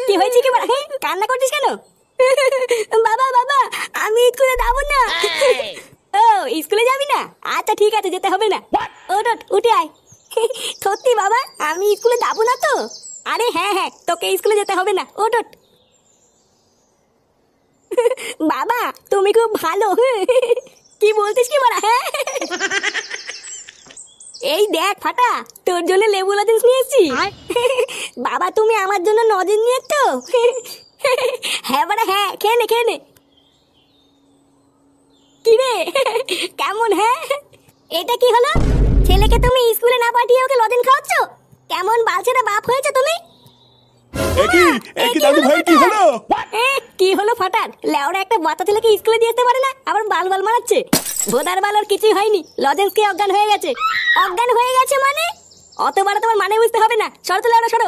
কি হয়েছে কি বড়? কান্না করছিস কেন? বাবা বাবা, আমি স্কুলে যাবো না। ও স্কুলে যাবি না? আচ্ছা ঠিক আছে, যেতে হবে না। ওঠ উঠে আয়। সত্যি বাবা, আমি স্কুলে যাবো না তো? আরে হ্যাঁ হ্যাঁ, তোকে স্কুলে যেতে হবে না, ওঠ। বাবা তুমি খুব ভালো। কি বলতিস কি বড়া? হ্যাঁ এই দেখ ফাটা, তোর জন্য লেবু লজেন্স নিয়ে এসেছি। বাবা তুমি আমার জন্য লজেন্স নিয়ে তো? হ্যাঁ বাড়া হ্যাঁ, খেয়ে নে খেয়ে নে। কি রে কেমন? হ্যাঁ এটা কি হলো? ছেলেকে তুমি স্কুলে না পাঠিয়ে ওকে লজেন্স খাওয়াচ্ছ? কেমন বালছেরা বাপ হয়েছে তুমি? একই একই দাদু ভাই কি হলো? কি হলো ফাটার? লেওরা একটা বাচ্চা ছেলেকে স্কুলে দিয়ে আসতে পারে না, আবার বাল বাল মারাচ্ছে। ভোদার বাল ওর কিছুই হয়নি, লজেন্স খেয়ে অজ্ঞান হয়ে গেছে। অজ্ঞান হয়ে গেছে মানে? অত বড় তোমার মানে বুঝতে হবে না, সরো তো লেওরা সরো।